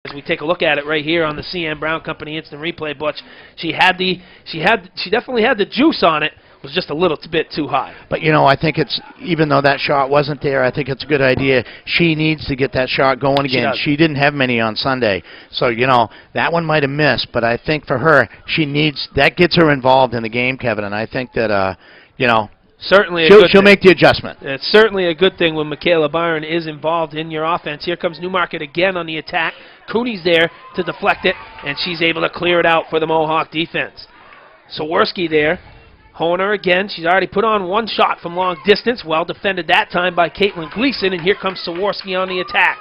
As we take a look at it right here on the CM Brown Company instant replay, Butch, she definitely had the juice on it. It was just a little bit too high. But I think it's, even though that shot wasn't there, I think it's a good idea. She needs to get that shot going again. She didn't have many on Sunday, so that one might have missed. But I think for her, that gets her involved in the game, Kevin. And I think that certainly she'll make the adjustment. It's certainly a good thing when Michaela Byron is involved in your offense. Here comes Newmarket again on the attack. Cooney's there to deflect it, and she's able to clear it out for the Mohawk defense. Saworski there. Horner again. She's already put on one shot from long distance. Well defended that time by Caitlin Gleason, and here comes Saworski on the attack.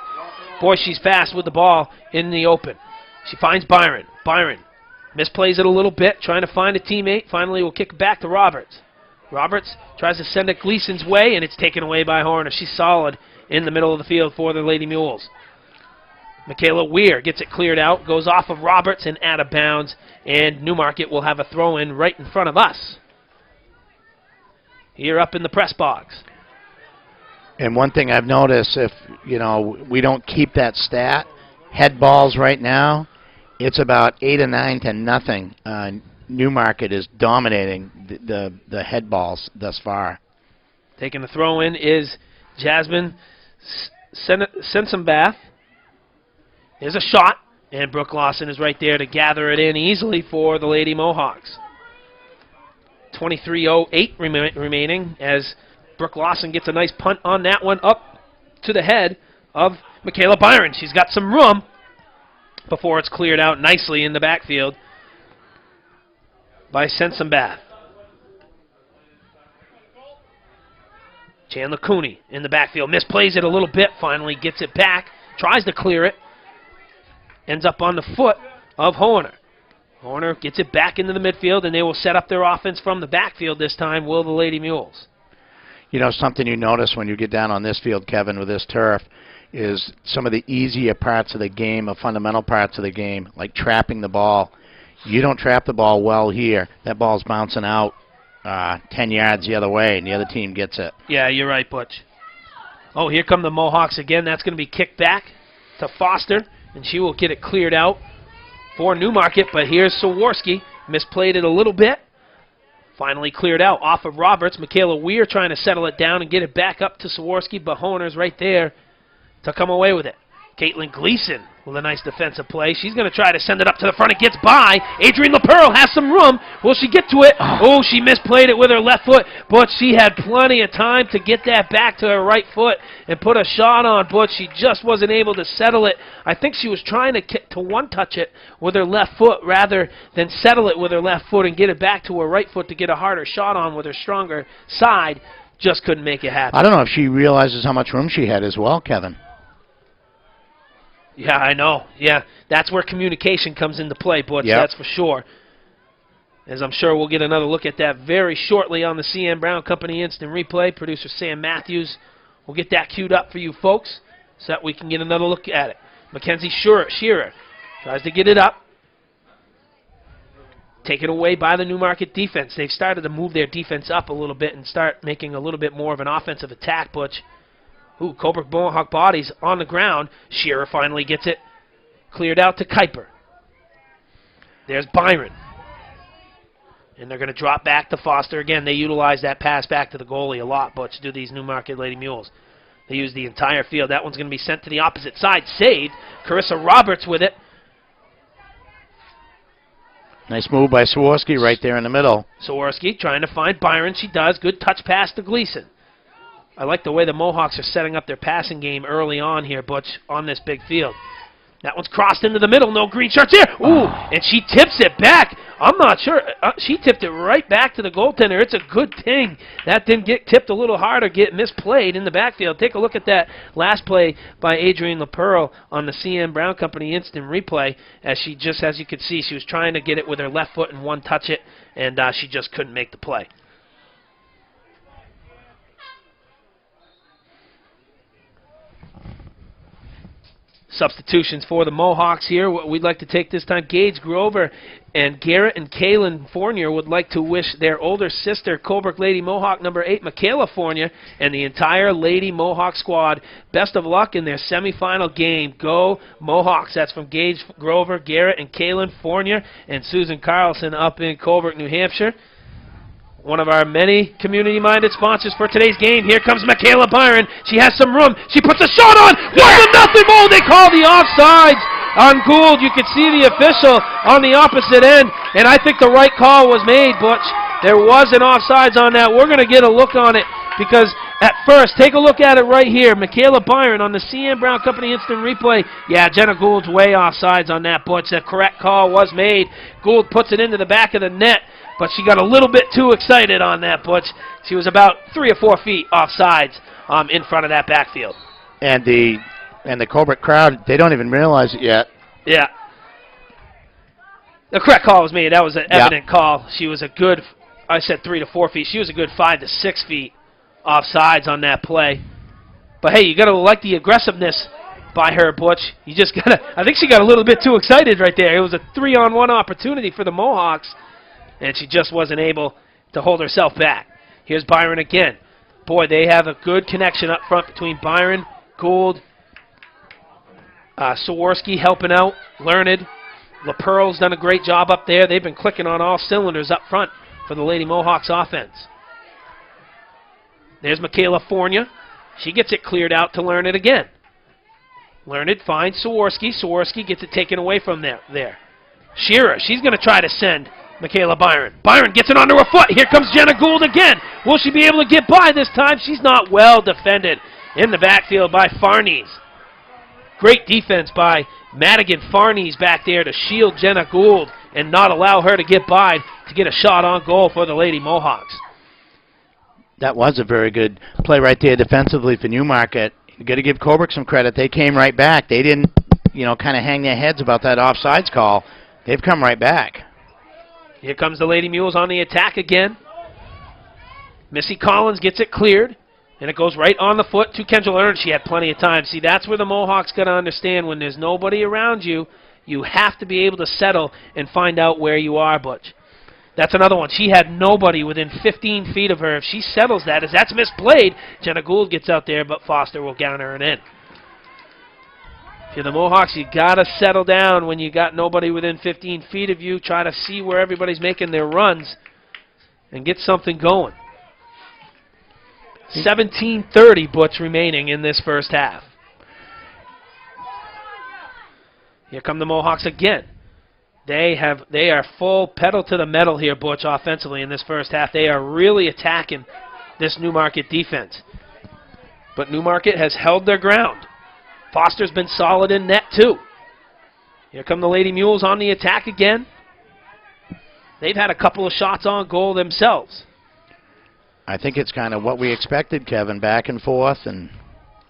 Boy, she's fast with the ball in the open. She finds Byron. Byron misplays it a little bit, trying to find a teammate. Finally will kick it back to Roberts. Roberts tries to send it Gleason's way, and it's taken away by Horner. She's solid in the middle of the field for the Lady Mules. Michaela Weir gets it cleared out, goes off of Roberts and out of bounds, and Newmarket will have a throw-in right in front of us. Here up in the press box. And one thing I've noticed, if we don't keep that stat, head balls right now, it's about 8 or 9 to nothing. Newmarket is dominating the head balls thus far. Taking the throw-in is Jasmine Sensenbath. There's a shot, and Brooke Lawson is right there to gather it in easily for the Lady Mohawks. 23:08 remaining as Brooke Lawson gets a nice punt on that one up to the head of Michaela Byron. She's got some room before it's cleared out nicely in the backfield by Sensenbath. Chandler Cooney in the backfield. Misplays it a little bit. Finally gets it back. Tries to clear it. Ends up on the foot of Horner. Horner gets it back into the midfield, and they will set up their offense from the backfield this time, will the Lady Mules. Something you notice when you get down on this field, Kevin, with this turf, is some of the easier parts of the game, fundamental parts of the game, like trapping the ball. You don't trap the ball well here, that ball's bouncing out 10 yards the other way, and the other team gets it. Yeah, you're right, Butch. Oh, here come the Mohawks again. That's going to be kicked back to Foster, and she will get it cleared out for Newmarket, but here's Saworski. Misplayed it a little bit. Finally cleared out off of Roberts. Michaela Weir trying to settle it down and get it back up to Saworski, but Horner's right there to come away with it. Caitlin Gleason with a nice defensive play. She's going to try to send it up to the front. It gets by. Adrienne LaPearl has some room. Will she get to it? Oh, she misplayed it with her left foot, but she had plenty of time to get that back to her right foot and put a shot on, but she just wasn't able to settle it. I think she was trying to one-touch it with her left foot rather than settle it with her left foot and get it back to her right foot to get a harder shot on with her stronger side. Just couldn't make it happen. I don't know if she realizes how much room she had as well, Kevin. Yeah, I know. Yeah, that's where communication comes into play, Butch. Yep. That's for sure. As I'm sure we'll get another look at that very shortly on the CM Brown Company Instant Replay. Producer Sam Matthews will get that queued up for you folks so that we can get another look at it. Mackenzie Shearer tries to get it up. Taken away by the Newmarket defense. They've started to move their defense up a little bit and start making a little bit more of an offensive attack, Butch. Ooh, Colebrook Mohawk bodies on the ground. Shearer finally gets it cleared out to Kuiper. There's Byron. And they're going to drop back to Foster. Again, they utilize that pass back to the goalie a lot, Butch, do these Newmarket Lady Mules. They use the entire field. That one's going to be sent to the opposite side. Saved. Carissa Roberts with it. Nice move by Saworski right there in the middle. Saworski trying to find Byron. She does. Good touch pass to Gleason. I like the way the Mohawks are setting up their passing game early on here, Butch, on this big field. That one's crossed into the middle. No green shirts here. Ooh, and she tips it back. I'm not sure. She tipped it right back to the goaltender. It's a good thing that didn't get tipped a little harder, get misplayed in the backfield. Take a look at that last play by Adrienne LaPearl on the CM Brown Company Instant Replay. As she just, as you could see, she was trying to get it with her left foot and one touch it, and she just couldn't make the play. Substitutions for the Mohawks here. What we'd like to take this time, Gage Grover and Garrett and Kaylin Fournier would like to wish their older sister, Colebrook Lady Mohawk number 8, Michaela Fournier, and the entire Lady Mohawk squad best of luck in their semifinal game. Go Mohawks. That's from Gage Grover, Garrett, and Kaylin Fournier, and Susan Carlson up in Colebrook, New Hampshire. One of our many community-minded sponsors for today's game. Here comes Michaela Byron. She has some room. She puts a shot on. 1-0. Oh, they call the offsides on Gould. You can see the official on the opposite end, and I think the right call was made, Butch. There was an offsides on that. We're going to get a look on it because at first, take a look at it right here. Michaela Byron on the C.M. Brown Company Instant Replay. Yeah, Jenna Gould's way offsides on that, Butch. The correct call was made. Gould puts it into the back of the net. But she got a little bit too excited on that, Butch. She was about 3 or 4 feet offsides in front of that backfield. And the Colebrook crowd, they don't even realize it yet. Yeah. The correct call was made. That was an evident call. She was a good, I said 3 to 4 feet. She was a good 5 to 6 feet offsides on that play. But, hey, you got to like the aggressiveness by her, Butch. You just got to, I think she got a little bit too excited right there. It was a 3-on-1 opportunity for the Mohawks. And she just wasn't able to hold herself back. Here's Byron again. Boy, they have a good connection up front between Byron, Gould, Sawarski helping out, Learned. LaPearl's done a great job up there. They've been clicking on all cylinders up front for the Lady Mohawks offense. There's Michaela Fournier. She gets it cleared out to Learned again. Learned finds Sawarski. Sawarski gets it taken away from there. Shearer, she's going to try to send Michaela Byron. Byron gets it onto her foot. Here comes Jenna Gould again. Will she be able to get by this time? She's not well defended in the backfield by Farnese. Great defense by Madigan Farnese back there to shield Jenna Gould and not allow her to get by to get a shot on goal for the Lady Mohawks. That was a very good play right there defensively for Newmarket. You got to give Colebrook some credit. They came right back. They didn't, kind of hang their heads about that offsides call. They've come right back. Here comes the Lady Mules on the attack again. Missy Collins gets it cleared, and it goes right on the foot to Kendall Ernst. She had plenty of time. See, that's where the Mohawks got to understand when there's nobody around you, you have to be able to settle and find out where you are, Butch. That's another one. She had nobody within 15 feet of her. If she settles that, as that's misplayed, Jenna Gould gets out there, but Foster will counter it in. If you're the Mohawks, you got to settle down when you got nobody within 15 feet of you. Try to see where everybody's making their runs and get something going. 17:30, Butch, remaining in this first half. Here come the Mohawks again. They are full pedal to the metal here, Butch, offensively in this first half. They are really attacking this Newmarket defense. But Newmarket has held their ground. Foster's been solid in net, too. Here come the Lady Mules on the attack again. They've had a couple of shots on goal themselves. I think it's kind of what we expected, Kevin, back and forth. And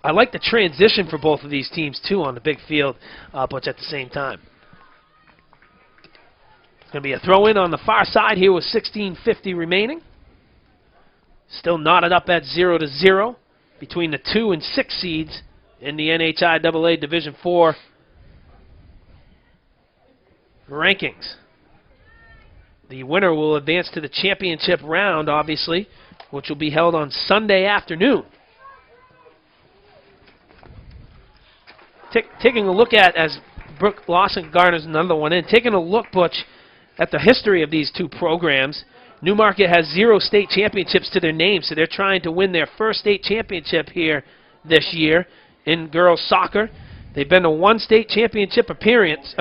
I like the transition for both of these teams, too, on the big field, but at the same time. It's going to be a throw-in on the far side here with 16:50 remaining. Still knotted up at 0-0 between the 2 and 6 seeds in the NHIAA Division IV rankings. The winner will advance to the championship round, obviously, which will be held on Sunday afternoon. Taking a look at, as Brooke Lawson garners another one in, taking a look, Butch, at the history of these two programs. Newmarket has 0 state championships to their name, so they're trying to win their first state championship here this year in girls soccer. They've been to 1 state championship appearance,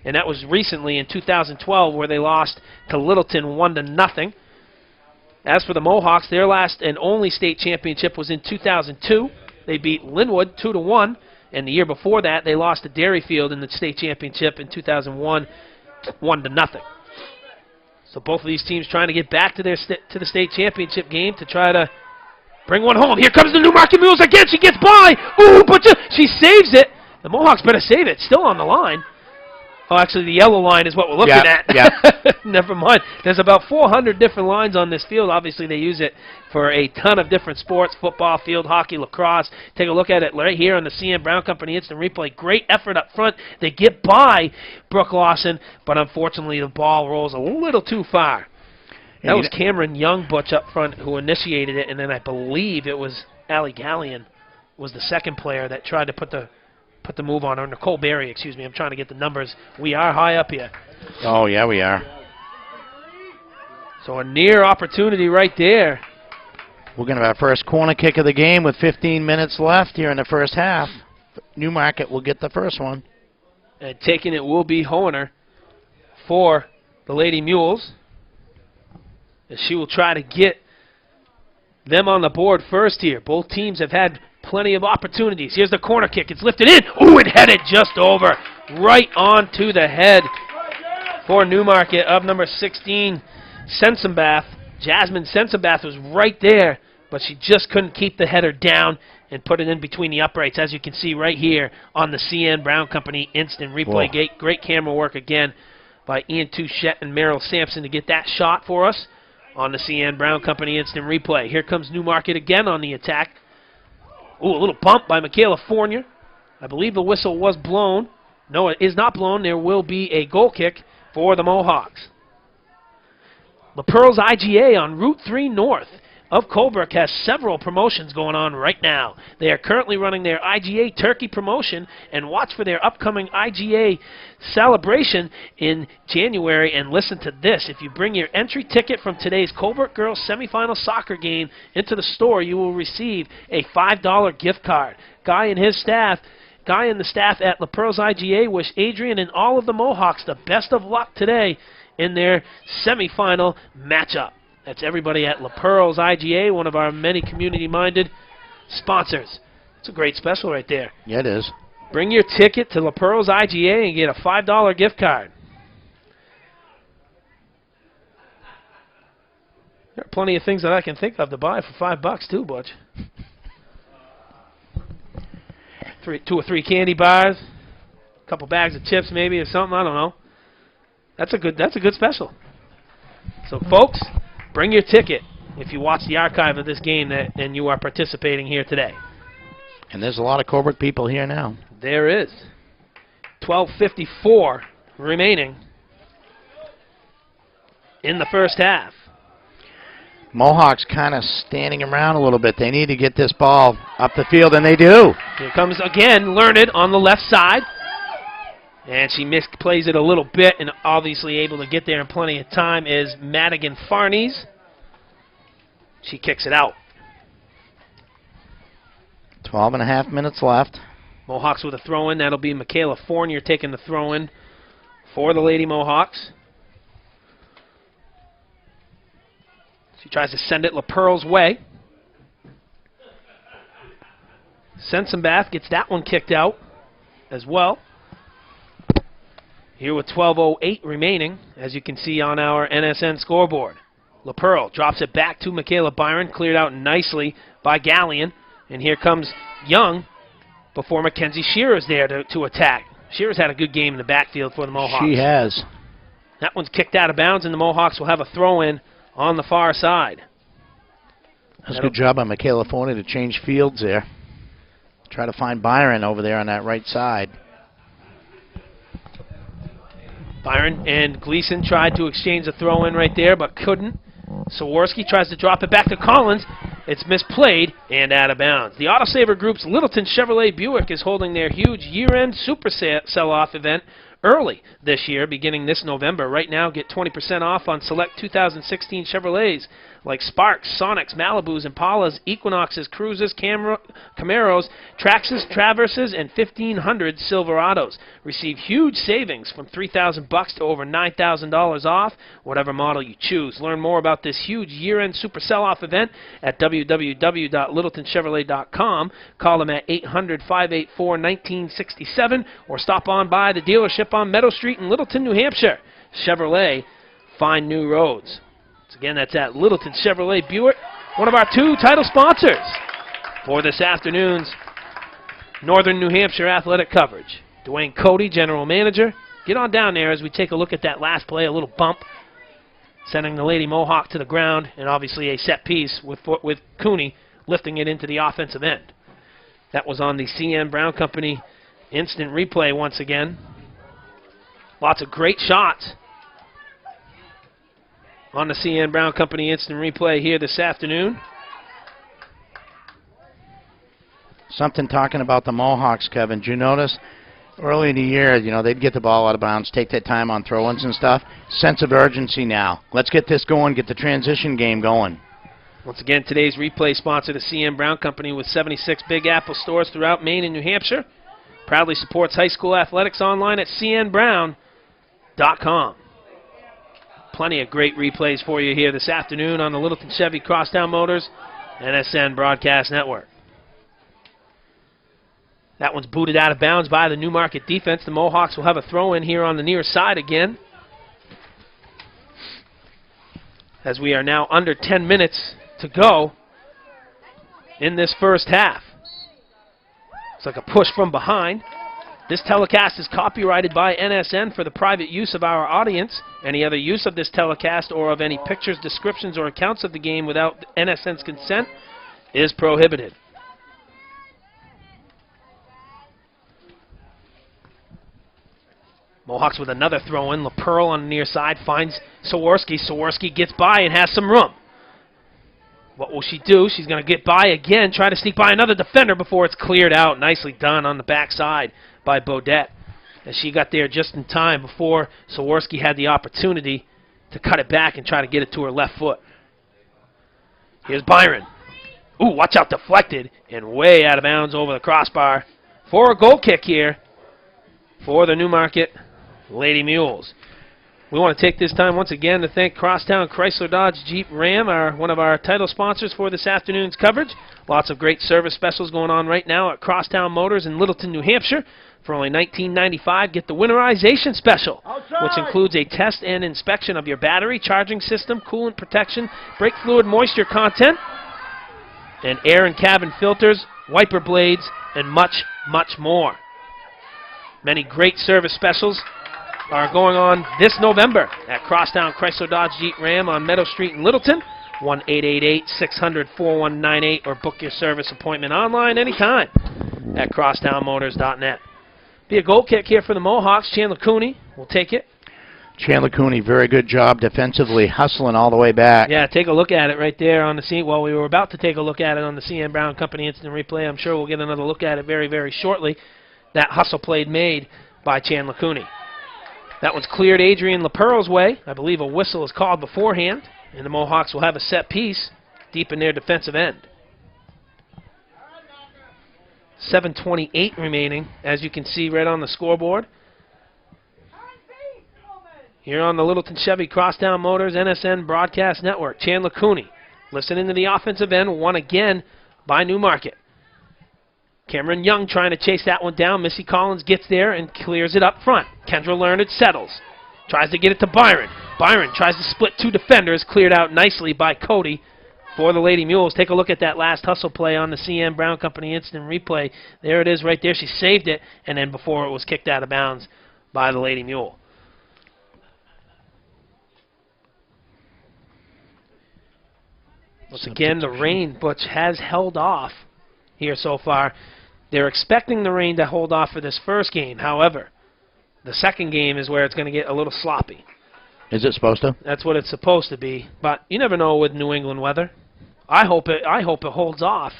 and that was recently in 2012 where they lost to Littleton 1-0. As for the Mohawks, their last and only state championship was in 2002. They beat Linwood 2-1, and the year before that they lost to Derryfield in the state championship in 2001 1-0. So both of these teams trying to get back to the state championship game to try to bring one home. Here comes the Newmarket Mules again. She gets by. Ooh, but she saves it. The Mohawks better save it. Still on the line. Oh, actually, the yellow line is what we're looking at. Yeah. Never mind. There's about 400 different lines on this field. Obviously, they use it for a ton of different sports, football, field hockey, lacrosse. Take a look at it right here on the CN Brown Company Instant Replay. Great effort up front. They get by Brooke Lawson, but unfortunately, the ball rolls a little too far. That was Cameron Young Butch up front who initiated it, and then I believe it was Allie Gallion was the second player that tried to put the move on, or Nicole Berry, excuse me. I'm trying to get the numbers. We are high up here. Oh, yeah, we are. So a near opportunity right there. We're going to have our first corner kick of the game with 15 minutes left here in the first half. Newmarket will get the first one. And taking it will be Hoener for the Lady Mules, as she will try to get them on the board first here. Both teams have had plenty of opportunities. Here's the corner kick. It's lifted in. Ooh, it headed just over. Right onto the head for Newmarket of number 16, Sensenbath. Jasmine Sensenbath was right there, but she just couldn't keep the header down and put it in between the uprights, as you can see right here on the CN Brown Company Instant Replay. Great camera work again by Ian Touchette and Meryl Sampson to get that shot for us on the CN Brown Company Instant Replay. Here comes Newmarket again on the attack. Ooh, a little bump by Michaela Fournier. I believe the whistle was blown. No, it is not blown. There will be a goal kick for the Mohawks. La Pearl's IGA on Route 3 North of Colebrook has several promotions going on right now. They are currently running their IGA Turkey promotion, and watch for their upcoming IGA celebration in January. And listen to this. If you bring your entry ticket from today's Colebrook Girls semifinal soccer game into the store, you will receive a $5 gift card. Guy and the staff at La Pearl's IGA wish Adrian and all of the Mohawks the best of luck today in their semifinal matchup. That's everybody at La Pearl's IGA, one of our many community-minded sponsors. It's a great special right there. Yeah, it is. Bring your ticket to La Pearl's IGA and get a $5 gift card. There are plenty of things that I can think of to buy for $5 too, Butch. 2 or 3 candy bars, a couple bags of chips maybe or something. I don't know. That's a good special. So, folks, bring your ticket if you watch the archive of this game and you are participating here today. And there's a lot of Colebrook people here now. There is. 12:54 remaining in the first half. Mohawks kind of standing around a little bit. They need to get this ball up the field, and they do. Here comes again Learned on the left side. And she misplays it a little bit, and obviously able to get there in plenty of time is Madigan Farnes. She kicks it out. 12.5 minutes left. Mohawks with a throw-in. That'll be Michaela Fournier taking the throw-in for the Lady Mohawks. She tries to send it La Pearl's way. Sensenbath gets that one kicked out as well. Here with 12:08 remaining, as you can see on our NSN scoreboard. La Pearl drops it back to Michaela Byron, cleared out nicely by Gallion. And here comes Young before Mackenzie Shearer's there to attack. Shearer's had a good game in the backfield for the Mohawks. She has. That one's kicked out of bounds, and the Mohawks will have a throw-in on the far side. That's a good job by Michaela Fournier to change fields there. Try to find Byron over there on that right side. Byron and Gleason tried to exchange a throw-in right there, but couldn't. Sawarski tries to drop it back to Collins. It's misplayed and out of bounds. The Autosaver Group's Littleton Chevrolet Buick is holding their huge year-end super sell-off event early this year, beginning this November. Right now, get 20% off on select 2016 Chevrolets like Sparks, Sonics, Malibus, Impalas, Equinoxes, Cruises, Camaros, Traxxas, Traverses, and 1,500 Silverados. Receive huge savings from $3,000 to over $9,000 off, whatever model you choose. Learn more about this huge year-end super sell-off event at www.littletonchevrolet.com. Call them at 800-584-1967 or stop on by the dealership on Meadow Street in Littleton, New Hampshire. Chevrolet, find new roads. Again, that's at Littleton Chevrolet Buick, one of our 2 title sponsors for this afternoon's Northern New Hampshire athletic coverage. Dwayne Cody, General Manager, get on down there as we take a look at that last play, a little bump, sending the Lady Mohawk to the ground, and obviously a set piece with Cooney lifting it into the offensive end. That was on the CN Brown Company instant replay once again. Lots of great shots on the CN Brown Company instant replay here this afternoon. Something talking about the Mohawks, Kevin. Did you notice early in the year, they'd get the ball out of bounds, take that time on throw-ins and stuff. Sense of urgency now. Let's get this going, get the transition game going. Once again, today's replay sponsor, the CN Brown Company, with 76 Big Apple stores throughout Maine and New Hampshire. Proudly supports high school athletics online at cnbrown.com. Plenty of great replays for you here this afternoon on the Littleton Chevy Crosstown Motors NSN Broadcast Network. That one's booted out of bounds by the Newmarket defense. The Mohawks will have a throw-in here on the near side again, as we are now under 10 minutes to go in this first half. It's like a push from behind. This telecast is copyrighted by NSN for the private use of our audience. Any other use of this telecast or of any pictures, descriptions, or accounts of the game without NSN's consent is prohibited. Mohawks with another throw-in. LaPearl on the near side finds Sawarski. Sawarski gets by and has some room. What will she do? She's going to get by again, try to sneak by another defender before it's cleared out. Nicely done on the backside by Bodette, as she got there just in time before Sawarski had the opportunity to cut it back and try to get it to her left foot. Here's Byron. Ooh, watch out, deflected and way out of bounds over the crossbar for a goal kick here for the Newmarket Lady Mules. We want to take this time once again to thank Crosstown Chrysler Dodge Jeep Ram, one of our title sponsors for this afternoon's coverage. Lots of great service specials going on right now at Crosstown Motors in Littleton, New Hampshire. For only $19.95, get the winterization special, which includes a test and inspection of your battery, charging system, coolant protection, brake fluid moisture content, and air and cabin filters, wiper blades, and much, much more. Many great service specials are going on this November at Crosstown Chrysler Dodge Jeep Ram on Meadow Street in Littleton. 1-888-600-4198, or book your service appointment online anytime at crosstownmotors.net. Be a goal kick here for the Mohawks. Chandler Cooney will take it. Chandler Cooney, very good job defensively, hustling all the way back. Yeah, take a look at it right there on the scene. Well, we were about to take a look at it on the CN Brown Company instant replay. I'm sure we'll get another look at it very, very shortly. That hustle play made by Chandler Cooney. That one's cleared Adrian LaPearl's way. I believe a whistle is called beforehand, and the Mohawks will have a set piece deep in their defensive end. 7:28 remaining, as you can see right on the scoreboard. Here on the Littleton Chevy Crosstown Motors NSN Broadcast Network. Chandler Cooney listening to the offensive end, won again by Newmarket. Cameron Young trying to chase that one down. Missy Collins gets there and clears it up front. Kendra Learned settles. Tries to get it to Byron. Byron tries to split two defenders. Cleared out nicely by Cody for the Lady Mules. Take a look at that last hustle play on the CN Brown Company instant replay. There it is right there. She saved it, and then before it was kicked out of bounds by the Lady Mule. Once again, the rain, Butch, has held off here so far. They're expecting the rain to hold off for this first game. However, the second game is where it's going to get a little sloppy. Is it supposed to? That's what it's supposed to be, but you never know with New England weather. I hope it holds off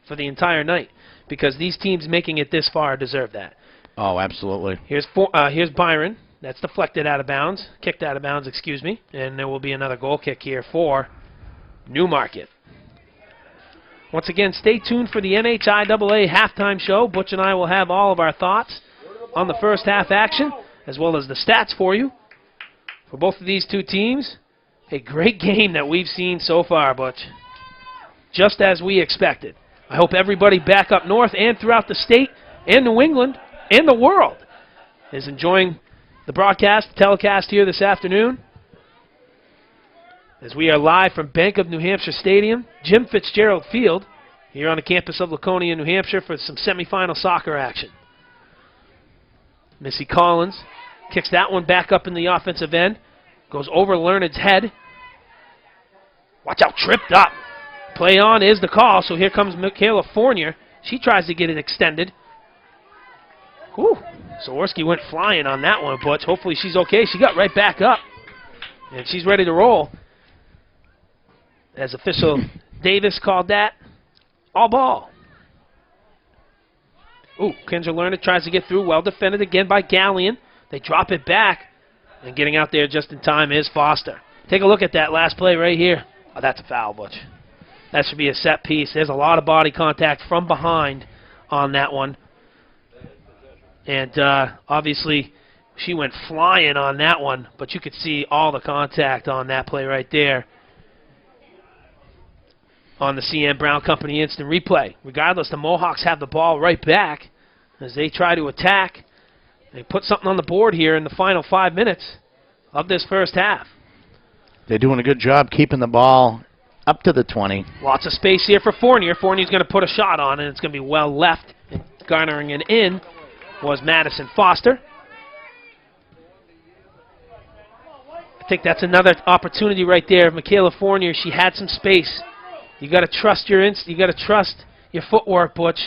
for the entire night, because these teams making it this far deserve that. Oh, absolutely. Here's Byron. That's deflected out of bounds, kicked out of bounds, excuse me, and there will be another goal kick here for Newmarket. Once again, stay tuned for the NHIAA halftime show. Butch and I will have all of our thoughts on the first half action, as well as the stats for you. For both of these two teams, a great game that we've seen so far, Butch. Just as we expected. I hope everybody back up north and throughout the state and New England and the world is enjoying the broadcast, telecast here this afternoon, as we are live from Bank of New Hampshire Stadium, Jim Fitzgerald Field, here on the campus of Laconia, New Hampshire, for some semifinal soccer action. Missy Collins Kicks that one back up in the offensive end. Goes over Learned's head. Watch out, tripped up. Play on is the call, so here comes Michaela Fournier. She tries to get it extended. Whew. Saworski went flying on that one, but hopefully she's okay. She got right back up, and she's ready to roll. As official Davis called that, all ball. Ooh, Kendra Lerner tries to get through. Well defended again by Gallion. They drop it back, and getting out there just in time is Foster. Take a look at that last play right here. Oh, that's a foul, Butch. That should be a set piece. There's a lot of body contact from behind on that one. And obviously, she went flying on that one, but you could see all the contact on that play right there on the CN Brown Company instant replay. Regardless, the Mohawks have the ball right back as they try to attack. They put something on the board here in the final 5 minutes of this first half. They're doing a good job keeping the ball up to the 20. Lots of space here for Fournier. Fournier's going to put a shot on, and it's going to be well left. And garnering it in was Madison Foster. I think that's another opportunity right there. Michaela Fournier, she had some space. You got to trust your footwork, Butch,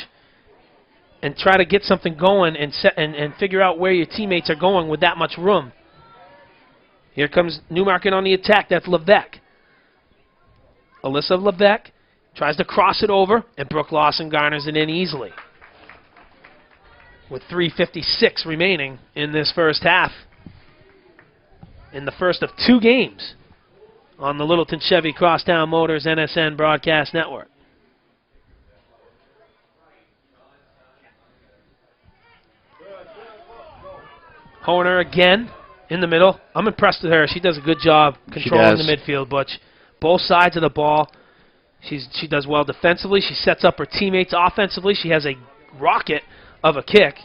and try to get something going and figure out where your teammates are going with that much room. Here comes Newmarket on the attack. That's Levesque. Alyssa Levesque tries to cross it over, and Brooke Lawson garners it in easily. With 3:56 remaining in this first half, in the first of 2 games on the Littleton Chevy Crosstown Motors NSN Broadcast Network. Horner again in the middle. I'm impressed with her. She does a good job controlling the midfield, Butch. Both sides of the ball. She does well defensively. She sets up her teammates offensively. She has a rocket of a kick.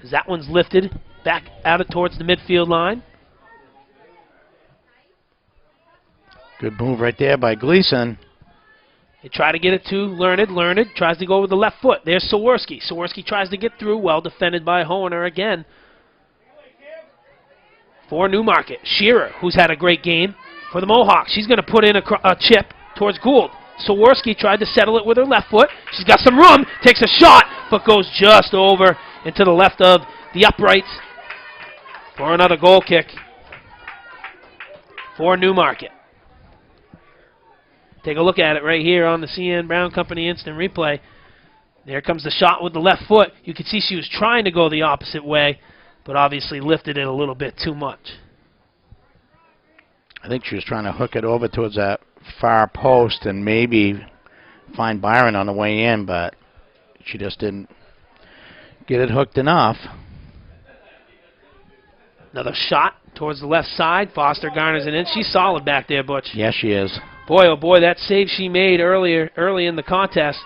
As that one's lifted back out towards the midfield line. Good move right there by Gleason. They try to get it to Learned. Learned tries to go with the left foot. There's Saworski. Saworski tries to get through. Well defended by Hohner again. For Newmarket, Shearer, who's had a great game for the Mohawks. She's going to put in a chip towards Gould. Saworski tried to settle it with her left foot. She's got some room, takes a shot, but goes just over into the left of the uprights for another goal kick for Newmarket. Take a look at it right here on the CN Brown Company instant replay. There comes the shot with the left foot. You can see she was trying to go the opposite way, but obviously lifted it a little bit too much. I think she was trying to hook it over towards that far post and maybe find Byron on the way in, but she just didn't get it hooked enough. Another shot towards the left side. Foster garners it in. She's solid back there, Butch. Yes, she is. Boy, oh boy, that save she made early in the contest,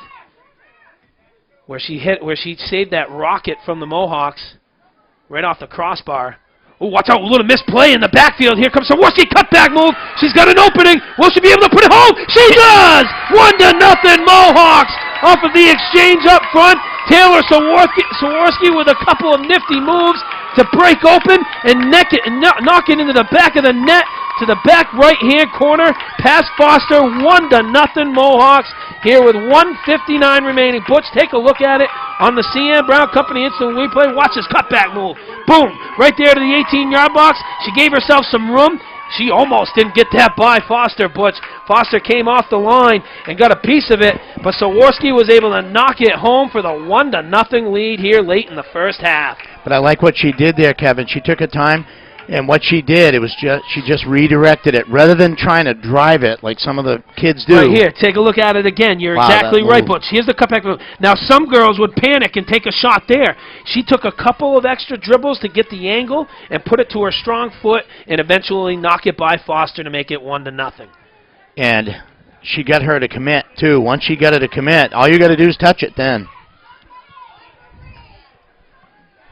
where she saved that rocket from the Mohawks right off the crossbar. Oh, watch out, a little misplay in the backfield. Here comes Saworski, cutback move. She's got an opening. Will she be able to put it home? She does! 1-0 Mohawks off of the exchange up front. Taylor Saworski with a couple of nifty moves to break open and knock it into the back of the net to the back right-hand corner. Past Foster, 1-0 Mohawks here with 1:59 remaining. Butch, take a look at it on the CN Brown Company instant replay. Watch this cutback move. Boom! Right there to the 18-yard box. She gave herself some room. She almost didn't get that by Foster, Butch. Foster came off the line and got a piece of it, but Saworski was able to knock it home for the 1-0 lead here late in the first half. But I like what she did there, Kevin. She took her time, and what she did, she just redirected it rather than trying to drive it like some of the kids do. Right here, take a look at it again. You're exactly right, Butch. Here's the cutback move. Now, some girls would panic and take a shot there. She took a couple of extra dribbles to get the angle and put it to her strong foot and eventually knock it by Foster to make it 1-0. And she got her to commit, too. Once she got her to commit, all you got to do is touch it then.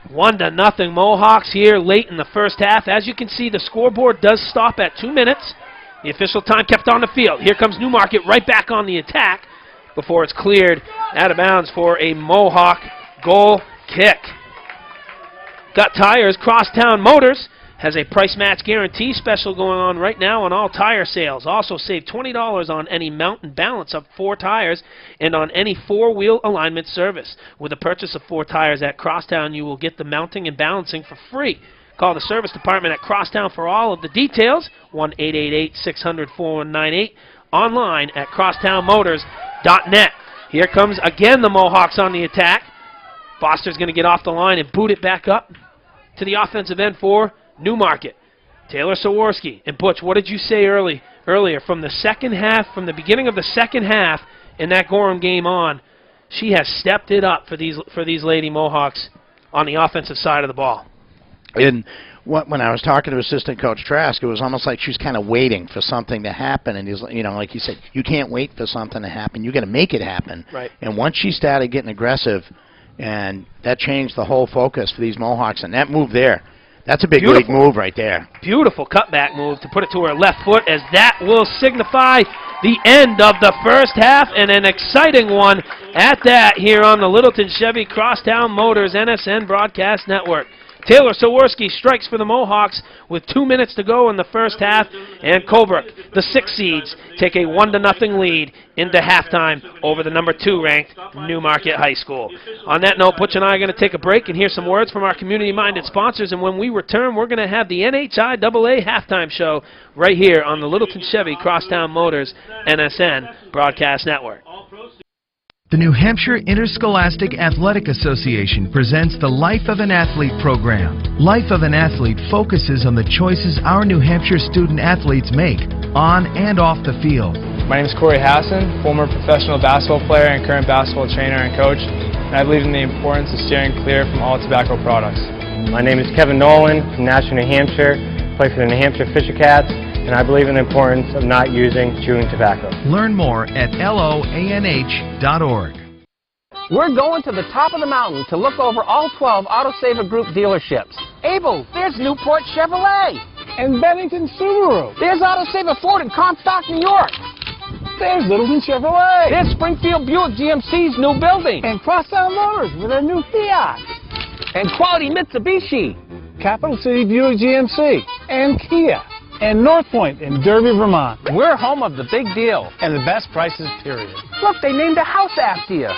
1-0 Mohawks here late in the first half. As you can see, the scoreboard does stop at 2 minutes. The official time kept on the field. Here comes Newmarket right back on the attack before it's cleared out of bounds for a Mohawk goal kick. Got tires. Crosstown Motors has a price match guarantee special going on right now on all tire sales. Also save $20 on any mount and balance of 4 tires and on any 4-wheel alignment service. With a purchase of 4 tires at Crosstown, you will get the mounting and balancing for free. Call the service department at Crosstown for all of the details, 1-888-600-4198, online at crosstownmotors.net. Here comes again the Mohawks on the attack. Foster's going to get off the line and boot it back up to the offensive end for Newmarket. Taylor Sawarski. And Butch, what did you say earlier? From the second half, from the beginning of the second half in that Gorham game on, she has stepped it up for these Lady Mohawks on the offensive side of the ball. And when I was talking to assistant coach Trask, it was almost like she was kind of waiting for something to happen. And he's, like he said, you can't wait for something to happen. You got to make it happen. Right. And once she started getting aggressive, and that changed the whole focus for these Mohawks. And that move there, that's a big league move right there. Beautiful cutback move to put it to her left foot, as that will signify the end of the first half, and an exciting one at that here on the Littleton Chevy Crosstown Motors NSN Broadcast Network. Taylor Sawarski strikes for the Mohawks with 2 minutes to go in the first half, and Colebrook, the 6 seeds, take a 1-0 lead into halftime over the number 2 ranked Newmarket High School. On that note, Butch and I are going to take a break and hear some words from our community-minded sponsors, and when we return, we're going to have the NHIAA halftime show right here on the Littleton Chevy Crosstown Motors NSN Broadcast Network. The New Hampshire Interscholastic Athletic Association presents the Life of an Athlete program. Life of an Athlete focuses on the choices our New Hampshire student athletes make on and off the field. My name is Corey Hassan, former professional basketball player and current basketball trainer and coach, and I believe in the importance of steering clear from all tobacco products. My name is Kevin Nolan from Nashua, New Hampshire, play for the New Hampshire Fisher Cats, and I believe in the importance of not using chewing tobacco. Learn more at loanh.org. We're going to the top of the mountain to look over all 12 Autosaver Group dealerships. Abel, there's Newport Chevrolet. And Bennington Subaru. There's Autosaver Ford in Comstock, New York. There's Littleton Chevrolet. There's Springfield Buick GMC's new building. And Crosstown Motors with their new Fiat. And Quality Mitsubishi. Capital City Buick GMC. And Kia. And North Point in Derby, Vermont. We're home of the big deal. And the best prices, period. Look, they named a house after you.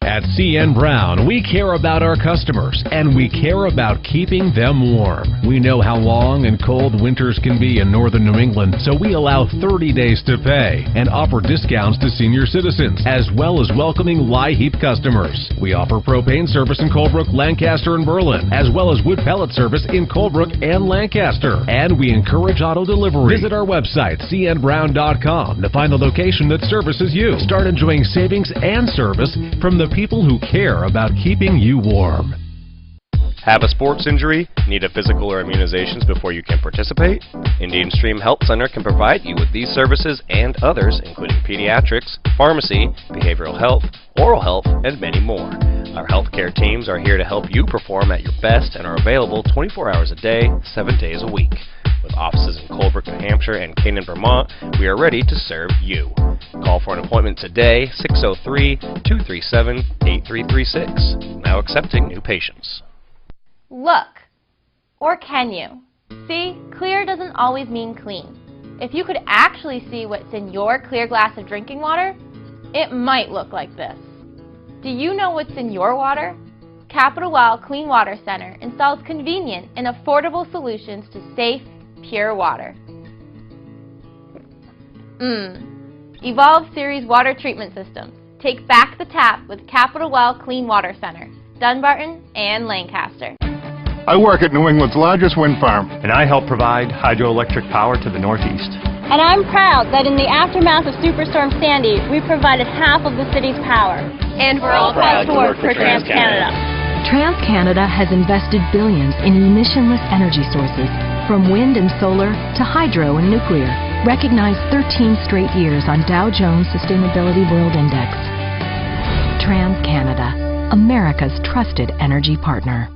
At C.N. Brown, we care about our customers, and we care about keeping them warm. We know how long and cold winters can be in northern New England, so we allow 30 days to pay and offer discounts to senior citizens, as well as welcoming LIHEAP customers. We offer propane service in Colebrook, Lancaster, and Berlin, as well as wood pellet service in Colebrook and Lancaster. And we encourage auto delivery. Visit our website, cnbrown.com, to find the location that services you. Start enjoying savings and service from the people who care about keeping you warm. Have a sports injury? Need a physical or immunizations before you can participate? Indian Stream Health Center can provide you with these services and others, including pediatrics, pharmacy, behavioral health, oral health, and many more. Our healthcare teams are here to help you perform at your best and are available 24 hours a day, 7 days a week. With offices in Colebrook, New Hampshire, and Canaan, Vermont, we are ready to serve you. Call for an appointment today, 603-237-8336. Now accepting new patients. Look. Or can you? See, clear doesn't always mean clean. If you could actually see what's in your clear glass of drinking water, it might look like this. Do you know what's in your water? Capital Well Clean Water Center installs convenient and affordable solutions to safe, pure water. Evolve Series water treatment systems. Take back the tap with Capital Well Clean Water Center, Dunbarton and Lancaster. I work at New England's largest wind farm. And I help provide hydroelectric power to the Northeast. And I'm proud that in the aftermath of Superstorm Sandy, we provided half of the city's power. And we're all proud to work for TransCanada. TransCanada has invested billions in emissionless energy sources, from wind and solar to hydro and nuclear. Recognized 13 straight years on Dow Jones Sustainability World Index. TransCanada, America's trusted energy partner.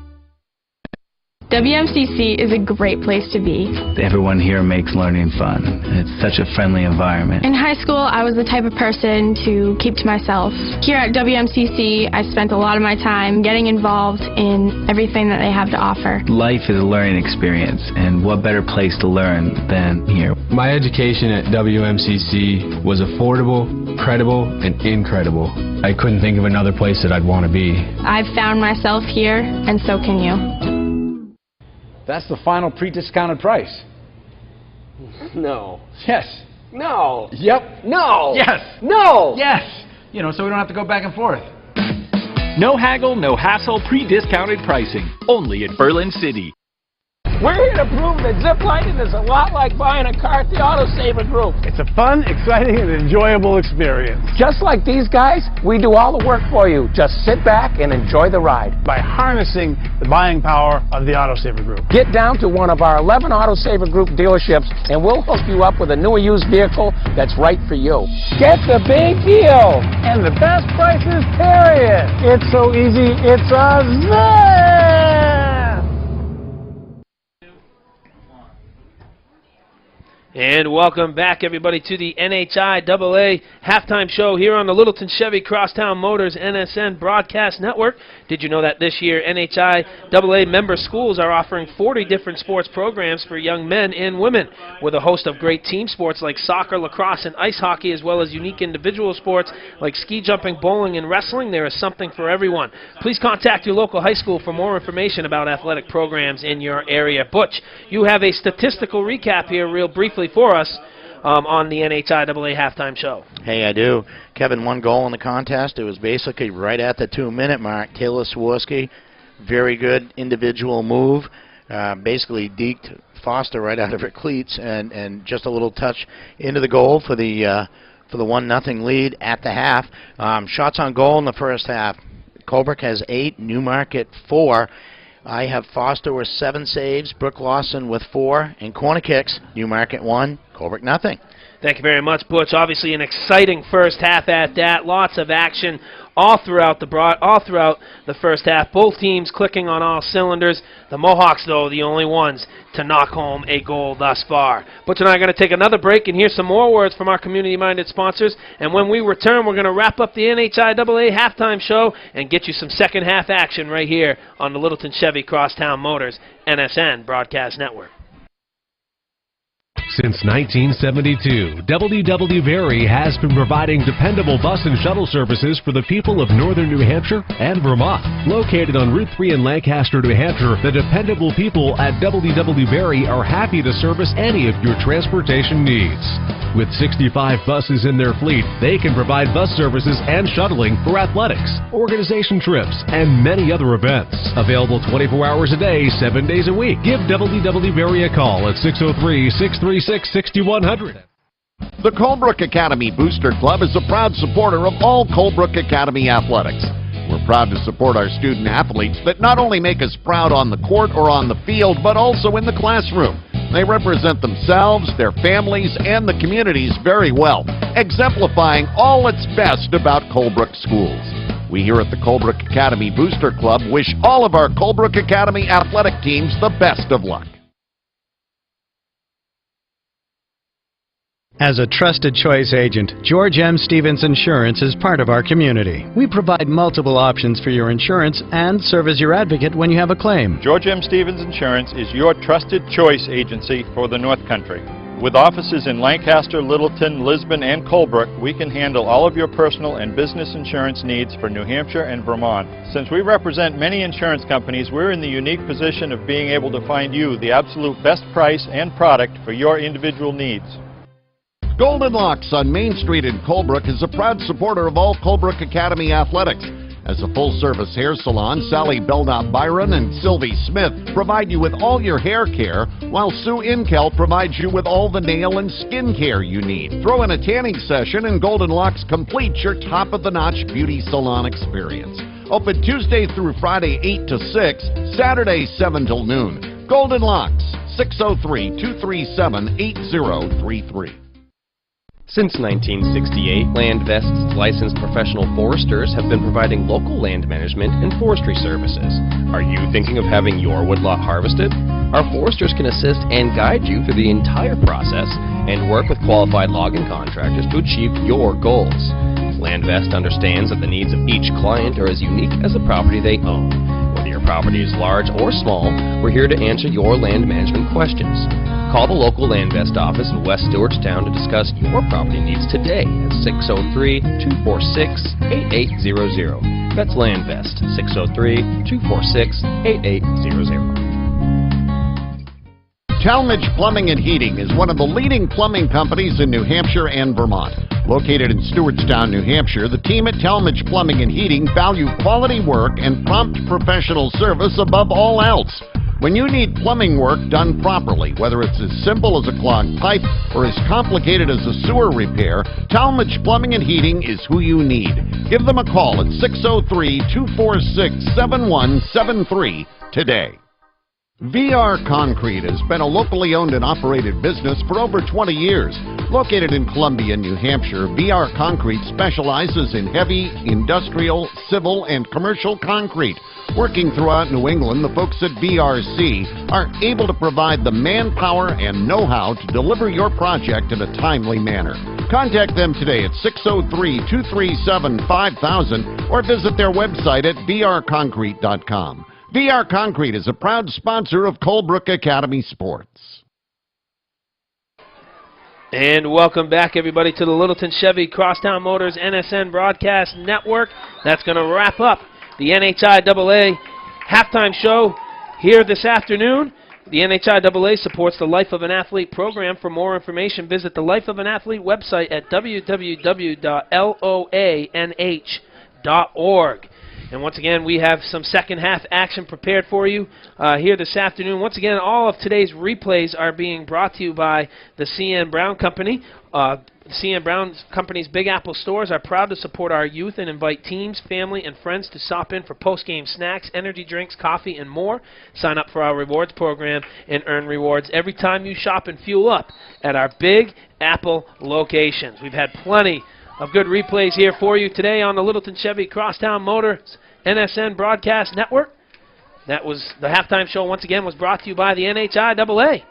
WMCC is a great place to be. Everyone here makes learning fun. It's such a friendly environment. In high school, I was the type of person to keep to myself. Here at WMCC, I spent a lot of my time getting involved in everything that they have to offer. Life is a learning experience, and what better place to learn than here? My education at WMCC was affordable, credible, and incredible. I couldn't think of another place that I'd want to be. I've found myself here, and so can you. That's the final pre-discounted price. No. Yes. No. Yep. No. Yes. No. Yes. You know, so we don't have to go back and forth. No haggle, no hassle, pre-discounted pricing. Only at Berlin City. We're here to prove that zip lining is a lot like buying a car at the Auto Saver Group. It's a fun, exciting, and enjoyable experience. Just like these guys, we do all the work for you. Just sit back and enjoy the ride. By harnessing the buying power of the Auto Saver Group. Get down to one of our 11 Auto Saver Group dealerships and we'll hook you up with a new or used vehicle that's right for you. Get the big deal and the best prices, period. It's so easy, it's a zip! And welcome back, everybody, to the NHIAA halftime show here on the Littleton Chevy Crosstown Motors NSN Broadcast Network. Did you know that this year NHIAA member schools are offering 40 different sports programs for young men and women, with a host of great team sports like soccer, lacrosse, and ice hockey, as well as unique individual sports like ski jumping, bowling, and wrestling. There is something for everyone. Please contact your local high school for more information about athletic programs in your area. Butch, you have a statistical recap here real briefly for us on the NHIAA halftime show. Hey, I do. Kevin, 1 goal in the contest. It was basically right at the 2-minute mark. Taylor Swarsky, very good individual move. Basically deked Foster right out of her cleats and just a little touch into the goal for the 1-0 lead at the half. Shots on goal in the first half. Colebrook has 8, Newmarket 4. I have Foster with 7 saves, Brooke Lawson with 4, and corner kicks, Newmarket 1, Colebrook nothing. Thank you very much, Butch. Obviously an exciting first half at that. Lots of action all throughout the first half. Both teams clicking on all cylinders. The Mohawks, though, the only ones to knock home a goal thus far. Butch and I are going to take another break and hear some more words from our community-minded sponsors. And when we return, we're going to wrap up the NHIAA halftime show and get you some second half action right here on the Littleton Chevy Crosstown Motors NSN Broadcast Network. Since 1972, W.W. Berry has been providing dependable bus and shuttle services for the people of northern New Hampshire and Vermont. Located on Route 3 in Lancaster, New Hampshire, the dependable people at W.W. Berry are happy to service any of your transportation needs. With 65 buses in their fleet, they can provide bus services and shuttling for athletics, organization trips, and many other events. Available 24 hours a day, 7 days a week. Give W.W. Berry a call at 603-636-6100. The Colebrook Academy Booster Club is a proud supporter of all Colebrook Academy athletics. We're proud to support our student athletes that not only make us proud on the court or on the field, but also in the classroom. They represent themselves, their families, and the communities very well, exemplifying all that's best about Colebrook schools. We here at the Colebrook Academy Booster Club wish all of our Colebrook Academy athletic teams the best of luck. As a trusted choice agent, George M. Stevens Insurance is part of our community. We provide multiple options for your insurance and serve as your advocate when you have a claim. George M. Stevens Insurance is your trusted choice agency for the North Country. With offices in Lancaster, Littleton, Lisbon, and Colebrook, we can handle all of your personal and business insurance needs for New Hampshire and Vermont. Since we represent many insurance companies, we're in the unique position of being able to find you the absolute best price and product for your individual needs. Golden Locks on Main Street in Colebrook is a proud supporter of all Colebrook Academy athletics. As a full-service hair salon, Sally Belknap Byron and Sylvie Smith provide you with all your hair care, while Sue Inkel provides you with all the nail and skin care you need. Throw in a tanning session and Golden Locks completes your top-of-the-notch beauty salon experience. Open Tuesday through Friday 8 to 6, Saturday 7 till noon. Golden Locks, 603-237-8033. Since 1968, LandVest's licensed professional foresters have been providing local land management and forestry services. Are you thinking of having your woodlot harvested? Our foresters can assist and guide you through the entire process and work with qualified logging contractors to achieve your goals. LandVest understands that the needs of each client are as unique as the property they own. Whether your property is large or small, we're here to answer your land management questions. Call the local LandVest office in West Stewartstown to discuss your property needs today at 603-246-8800. That's LandVest, 603-246-8800. Talmadge Plumbing and Heating is one of the leading plumbing companies in New Hampshire and Vermont. Located in Stewartstown, New Hampshire, the team at Talmadge Plumbing and Heating value quality work and prompt professional service above all else. When you need plumbing work done properly, whether it's as simple as a clogged pipe or as complicated as a sewer repair, Talmadge Plumbing and Heating is who you need. Give them a call at 603-246-7173 today. VR Concrete has been a locally owned and operated business for over 20 years. Located in Columbia, New Hampshire, VR Concrete specializes in heavy, industrial, civil, and commercial concrete. Working throughout New England, the folks at VRC are able to provide the manpower and know-how to deliver your project in a timely manner. Contact them today at 603-237-5000 or visit their website at vrconcrete.com. VR Concrete is a proud sponsor of Colebrook Academy Sports. And welcome back, everybody, to the Littleton Chevy Crosstown Motors NSN Broadcast Network. That's going to wrap up the NHIAA halftime show here this afternoon. The NHIAA supports the Life of an Athlete program. For more information, visit the Life of an Athlete website at www.loanh.org. And once again, we have some second half action prepared for you here this afternoon. Once again, all of today's replays are being brought to you by the C.N. Brown Company. C.N. Brown Company's Big Apple stores are proud to support our youth and invite teams, family, and friends to stop in for post-game snacks, energy drinks, coffee, and more. Sign up for our rewards program and earn rewards every time you shop and fuel up at our Big Apple locations. We've had plenty of good replays here for you today on the Littleton Chevy Crosstown Motors NSN Broadcast Network. That was the halftime show, once again, was brought to you by the NHIAA,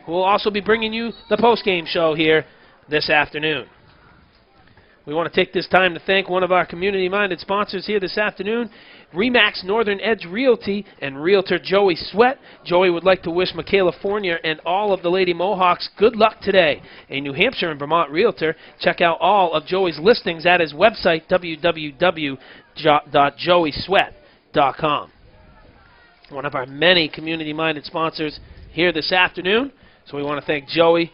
who will also be bringing you the post-game show here this afternoon. We want to take this time to thank one of our community-minded sponsors here this afternoon, RE/MAX Northern Edge Realty and Realtor Joey Sweat. Joey would like to wish Michaela Fournier and all of the Lady Mohawks good luck today. A New Hampshire and Vermont realtor. Check out all of Joey's listings at his website, www.joeysweat.com. One of our many community-minded sponsors here this afternoon. So we want to thank Joey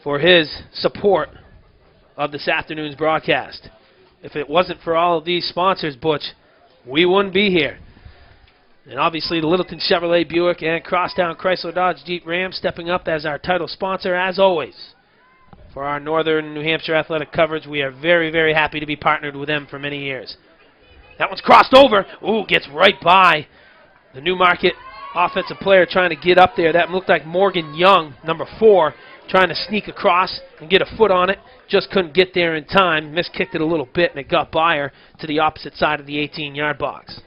for his support of this afternoon's broadcast. If it wasn't for all of these sponsors, Butch, we wouldn't be here. And obviously the Littleton Chevrolet Buick and Crosstown Chrysler Dodge Jeep Ram stepping up as our title sponsor as always. For our Northern New Hampshire athletic coverage, we are very, very happy to be partnered with them for many years. That one's crossed over. Ooh, gets right by the Newmarket offensive player trying to get up there. That looked like Morgan Young, number 4, trying to sneak across and get a foot on it. Just couldn't get there in time. Miskicked it a little bit, and it got by her to the opposite side of the 18-yard box.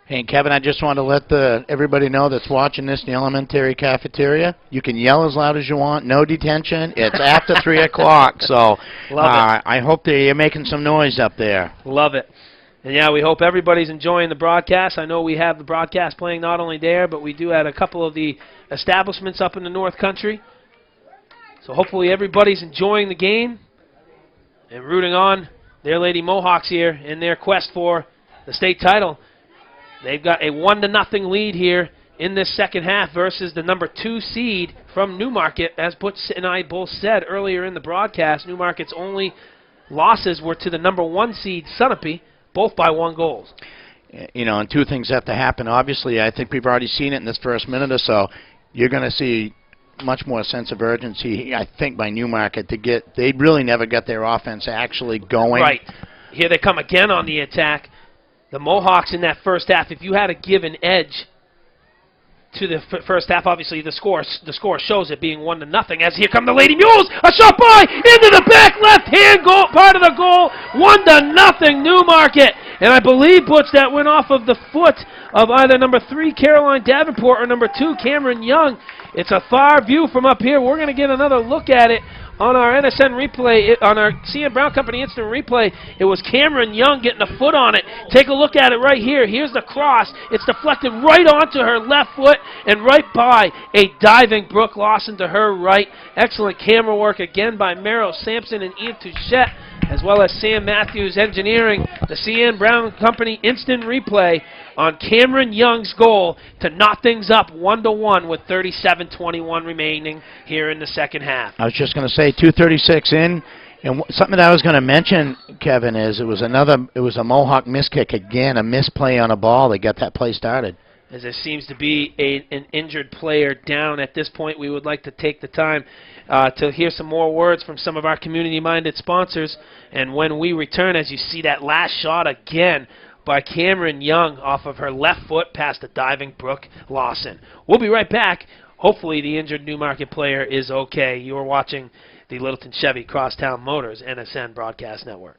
Hey, Kevin, I just want to let everybody know that's watching this in the elementary cafeteria. You can yell as loud as you want. No detention. It's after 3 o'clock, so I hope that you're making some noise up there. Love it. And, yeah, we hope everybody's enjoying the broadcast. I know we have the broadcast playing not only there, but we do have a couple of the establishments up in the North Country. So hopefully everybody's enjoying the game and rooting on their Lady Mohawks here in their quest for the state title. They've got a 1-0 lead here in this second half versus the number 2 seed from Newmarket. As Butch and I both said earlier in the broadcast, Newmarket's only losses were to the number 1 seed, Sunapee, both by 1 goal. You know, and 2 things have to happen. Obviously, I think we've already seen it in this first minute or so. You're going to see much more sense of urgency, I think, by Newmarket to get. They really never got their offense actually going. Right. Here they come again on the attack. The Mohawks in that first half, if you had to give an edge to the first half. Obviously, the score shows it being 1-0. As here come the Lady Mules, a shot by into the back left hand goal, part of the goal, 1-0 Newmarket. And I believe, Butch, that went off of the foot of either number 3 Caroline Davenport or number 2 Cameron Young. It's a far view from up here. We're going to get another look at it on our NSN replay, on our CN Brown Company instant replay. It was Cameron Young getting a foot on it. Take a look at it right here. Here's the cross. It's deflected right onto her left foot and right by a diving Brooke Lawson to her right. Excellent camera work again by Merrill Sampson and Ian Touchette, as well as Sam Matthews engineering the CN Brown Company instant replay on Cameron Young's goal to knot things up 1-1 with 37:21 remaining here in the second half. I was just going to say 2:36 in, and something that I was going to mention, Kevin, is it was a Mohawk miss kick again, a misplay on a ball that got that play started. As there seems to be an injured player down at this point, we would like to take the time to hear some more words from some of our community-minded sponsors. And when we return, as you see that last shot again by Cameron Young off of her left foot past the diving Brooke Lawson. We'll be right back. Hopefully the injured Newmarket player is okay. You are watching the Littleton Chevy Crosstown Motors NSN Broadcast Network.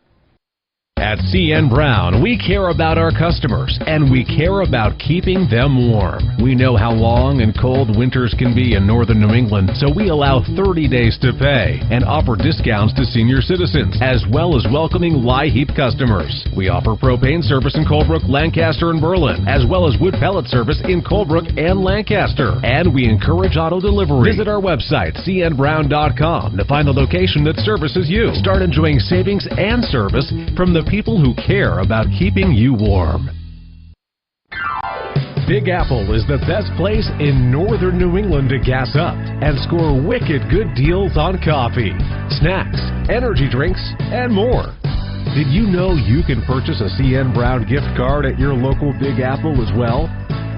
At CN Brown, we care about our customers, and we care about keeping them warm. We know how long and cold winters can be in northern New England, so we allow 30 days to pay and offer discounts to senior citizens, as well as welcoming LIHEAP customers. We offer propane service in Colebrook, Lancaster, and Berlin, as well as wood pellet service in Colebrook and Lancaster. And we encourage auto delivery. Visit our website, cnbrown.com, to find the location that services you. Start enjoying savings and service from the people who care about keeping you warm. Big Apple is the best place in northern New England to gas up and score wicked good deals on coffee, snacks, energy drinks, and more. Did you know you can purchase a CN Brown gift card at your local Big Apple as well?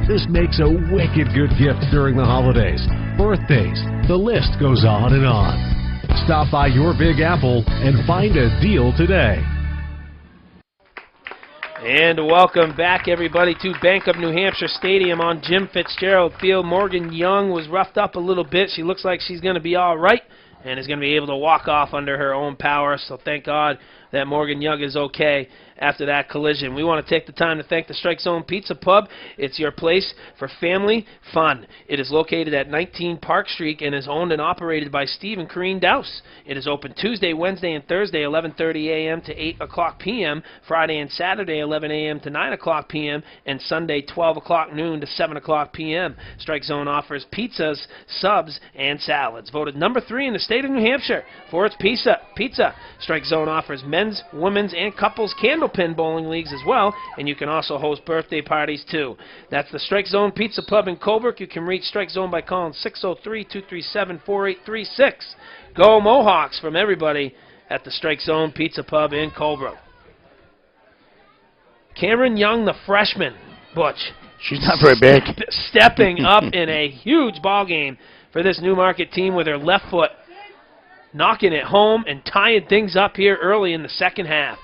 This makes a wicked good gift during the holidays, birthdays, the list goes on and on. Stop by your Big Apple and find a deal today. And welcome back, everybody, to Bank of New Hampshire Stadium on Jim Fitzgerald Field. Morgan Young was roughed up a little bit. She looks like she's going to be all right and is going to be able to walk off under her own power. So thank God that Morgan Young is okay after that collision. We want to take the time to thank the Strike Zone Pizza Pub. It's your place for family fun. It is located at 19 Park Street and is owned and operated by Steve and Corrine Dowse. It is open Tuesday, Wednesday, and Thursday, 11:30 a.m. to 8 o'clock p.m., Friday and Saturday, 11 a.m. to 9 o'clock p.m., and Sunday, 12 o'clock noon to 7 o'clock p.m. Strike Zone offers pizzas, subs, and salads. Voted number 3 in the state of New Hampshire for its pizza. Strike Zone offers men's, women's, and couples candlepin bowling leagues as well, and you can also host birthday parties too. That's the Strike Zone Pizza Pub in Colebrook. You can reach Strike Zone by calling 603-237-4836. Go Mohawks from everybody at the Strike Zone Pizza Pub in Colebrook. Cameron Young, the freshman, Butch. She's not very big. Stepping up in a huge ball game for this Newmarket team with her left foot, knocking it home and tying things up here early in the second half.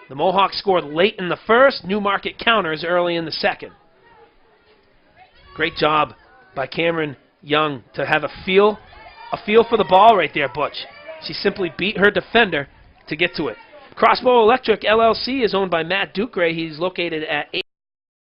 The Mohawks scored late in the first. Newmarket counters early in the second. Great job by Cameron Young to have a feel for the ball right there, Butch. She simply beat her defender to get to it. Crossbow Electric LLC is owned by Matt Ducray. He's located at